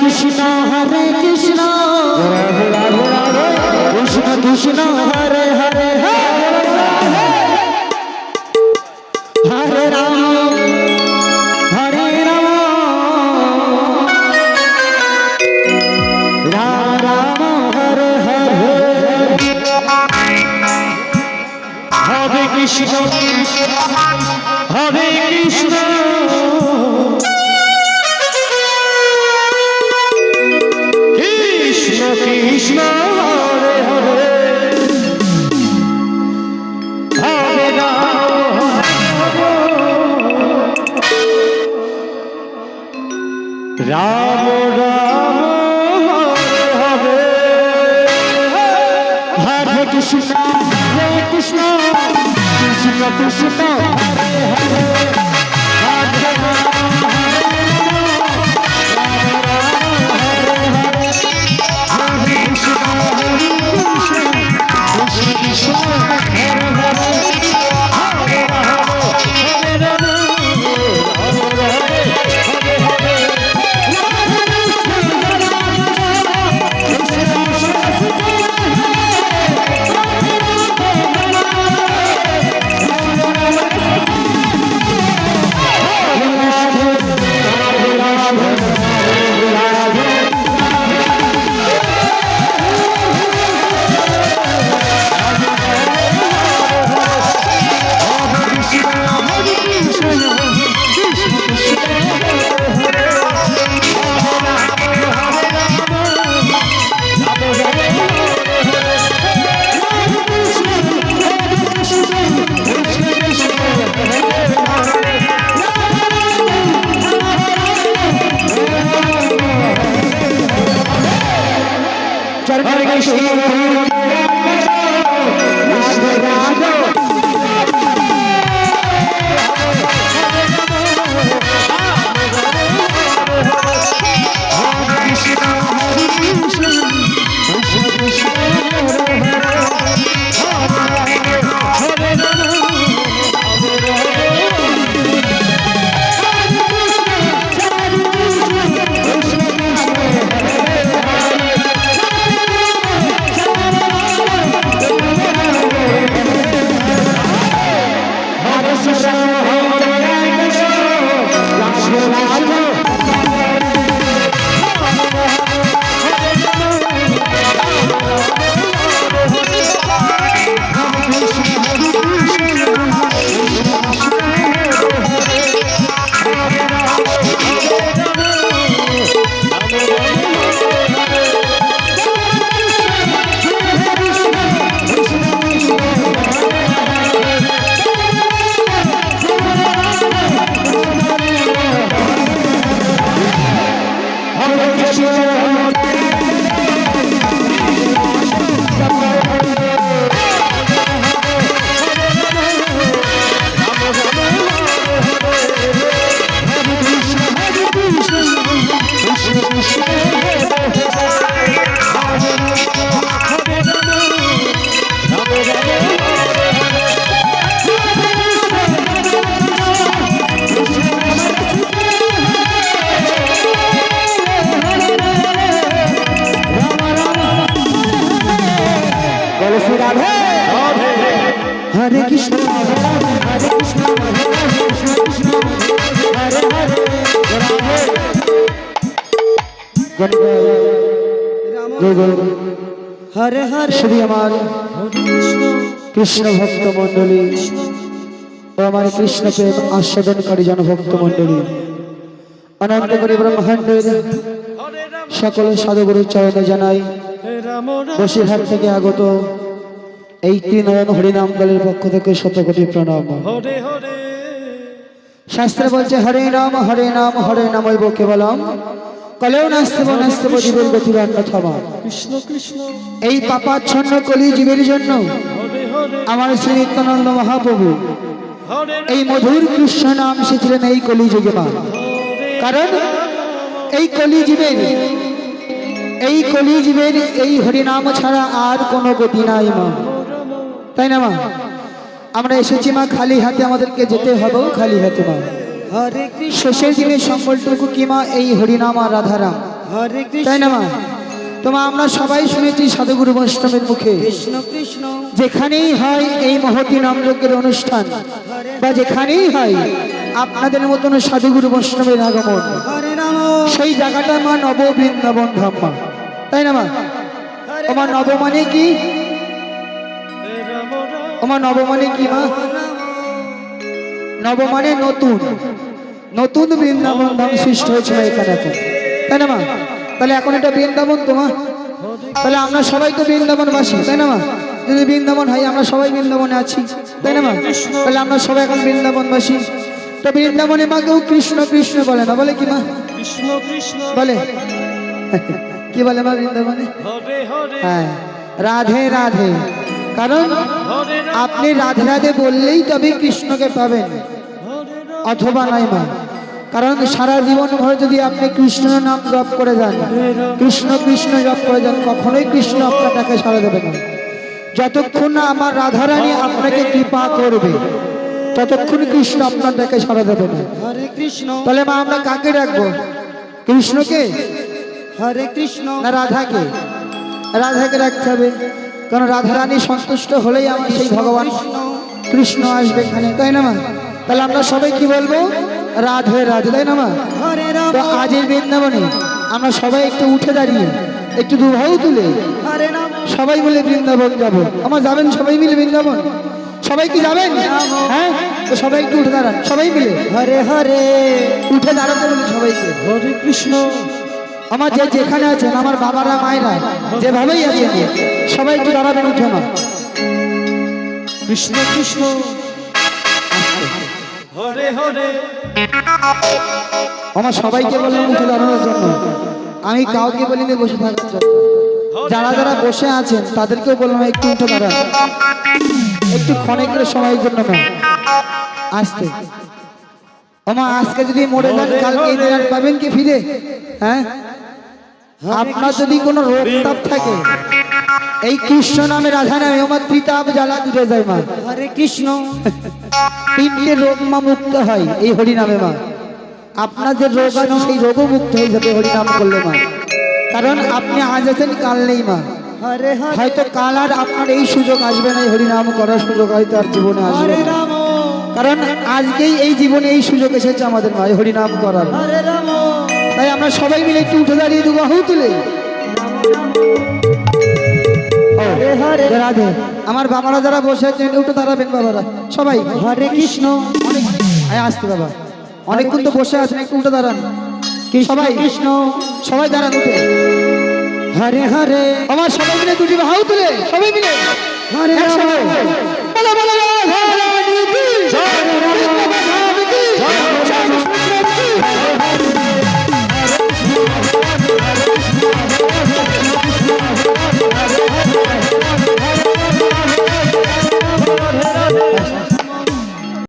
কৃষ্ণ কৃষ্ণ কৃষ্ণ হরে হরে হরে রাম হরে রাম রাম রাম হরে হরে হরে কৃষ্ণ হরে কৃষ্ণ কৃষ্ণ কৃষ্ণ হরে হরে হরে রাম রাম রাম হরে হরে হরে কৃষ্ণ হরে কৃষ্ণ কৃষ্ণ কৃষ্ণ হরে হরে হরে রাম হরে हरे कृष्ण हरे कृष्ण कृष्ण कृष्ण हरे हरे हरे हरे श्री हमारे कृष्ण भक्त मंडली और हमारे कृष्ण प्रेम आस्वादनकारी जन भक्त मंडली अनंतकारी ब्रह्मांडेर सकल साधुगुरु चरणे जानाई बसिरहाट थेके आगत এই নয়ন হরিনাম দলের পক্ষ থেকে শতকোটি প্রণাম। শাস্ত্রে বলছে হরে নাম হইব কেবলম কলেও নাস্তিব নাস্তিব জীবের গতির অন্যথা। কৃষ্ণ কৃষ্ণ এই পাপাচ্ছন্ন কলি জীবের জন্য আমার শ্রী নিত্যানন্দ মহাপ্রভু এই মধুর কৃষ্ণ নাম শিখিলেন এই কলি যুগে মা। কারণ এই কলি জীবের এই হরিনাম ছাড়া আর কোনো গতি নাই মা, তাই না মা? আমরা এসেছি মা খালি হাতে, আমাদেরকে যেতে হবে খালি হাতে মা। শেষের দিনে সম্বলটুকু কি মা এই হরিনাম আর রাধারাম। হরে কৃষ্ণ তাই না মা? তোমা আমরা সবাই শুনেছি সাধুগুরু বৈষ্ণবের মুখে, কৃষ্ণ কৃষ্ণ যেখানেই হয় এই মহতী নামযজ্ঞের অনুষ্ঠান বা যেখানেই হয় আপনাদের মতন সাধুগুরু বৈষ্ণবের আগমন, হরে রাম সেই জায়গাটা মা নব বৃন্দাবন ধাম মা। তাই না মা? তোমার নব মানে কি? তোমার নব মানে কি মা? নব মানে নতুন, নতুন বৃন্দাবন ধাম সৃষ্টি হয়েছিল এখানে এখন, তাই না মা? তাহলে এখন এটা বৃন্দাবন তো মা, তাহলে আমরা সবাই তো বৃন্দাবনবাসী, তাই না মা? যদি বৃন্দাবন হয় আমরা সবাই বৃন্দাবনে আছি, তাই না মা? তাহলে আমরা সবাই এখন বৃন্দাবনবাসী। তো বৃন্দাবনে মা কেউ কৃষ্ণ কৃষ্ণ বলে না, বলে কি মা? কৃষ্ণ কৃষ্ণ বলে কি বলে মা বৃন্দাবনে? হরে হরে হ্যাঁ, রাধে রাধে। কারণ আপনি রাধে রাধে বললেই তবে কৃষ্ণকে পাবেন, অথবা নাই মা। কারণ সারা জীবন ভর যদি আপনি কৃষ্ণ নাম জপ করে যান, কৃষ্ণ কৃষ্ণ জপ করে যান, কখনোই কৃষ্ণ আপনাকে সাড়া দেবে না। যতক্ষণ না আমার রাধারানী আপনাকে কৃপা করবে ততক্ষণ কৃষ্ণ আপনাকে সাড়া দেবে না। হরে কৃষ্ণ তাহলে মা আমরা কাকে রাখবো? কৃষ্ণকে হরে কৃষ্ণ না রাধাকে? রাধাকে রাখতে হবে, কারণ রাধারানী সন্তুষ্ট হলেই আমার সেই ভগবান কৃষ্ণ আসবে এখানে, তাই না মা? তাহলে আমরা সবাই কি বলবো? রাধে রাধে, তাই না মা? হরে রাম তো আজ এই বৃন্দাবনে আমরা সবাই একটু উঠে দাঁড়িয়ে একটু দুভাও তুলে হরে রাম সবাই মিলে বৃন্দাবন যাব। আমার যাবেন সবাই মিলে বৃন্দাবন? সবাই কি যাবেন? হ্যাঁ, তো সবাই একটু উঠে দাঁড়ান, সবাই মিলে হরে হরে উঠে দাঁড়াতে বলি সবাইকে। হরে কৃষ্ণ আমার যে যেখানে আছেন, আমার বাবারা মায়েরা যেভাবেই আছেন, সবাই একটু দাঁড়াবেন উঠে মা। কৃষ্ণ কৃষ্ণ হরে হরে আমার সবাইকে বললাম উঠে দাঁড়ানোর জন্য, আমি কাউকে বলিনি বসে থাকার জন্য। যারা যারা বসে আছেন তাদেরকেও বললাম একটু উঠে দাঁড়ান, একটু ক্ষণিকের সময়ের জন্য মা আসতে। ওমা আজকে যদি মরে যান কালকে এই দিন আর পাবেন কি ফিরে? হ্যাঁ, আপনার যদি কোনো রোগ তাপ থাকে, এই কৃষ্ণ নামে রাধা নামে আমার ত্রিতাপ জ্বালা দূরে যায় মা। হরে কৃষ্ণ 3টে রোগ মা মুক্ত হয় এই হরি নামে মা। আপনার যে রোগ আছে সেই রোগও মুক্ত হয়ে যাবে হরি নাম করলে মা। কারণ আপনি আজ আছেন কাল নেই মা। হরে হরে হয়তো কাল আর আপনার এই সুযোগ আসবে না, এই হরি নাম করার সুযোগ হয়তো আর জীবনে আসবে হরে না। রাম কারণ আজকেই এই জীবনে এই সুযোগ এসেছে আমাদের মা, এই হরি নাম করার। হরে রাম তাই আমরা সবাই মিলে একটু উঠে দাঁড়িয়ে দু বাহু তুলে হরে হরে রাধে। আমার বাবারা যারা বসে আছেন উঠে দাঁড়াবেন বাবারা সবাই। হরে কৃষ্ণ অনেক আসতে বাবা, অনেকক্ষণ তো বসে আছেন, একটু উঠে দাঁড়ান সবাই। কৃষ্ণ সবাই দাঁড়ান উঠে। হরে হরে আমার সবাই মিলে দুটি বাহু তুলে সবাই মিলে হরে রাম একসাথে বলো বলো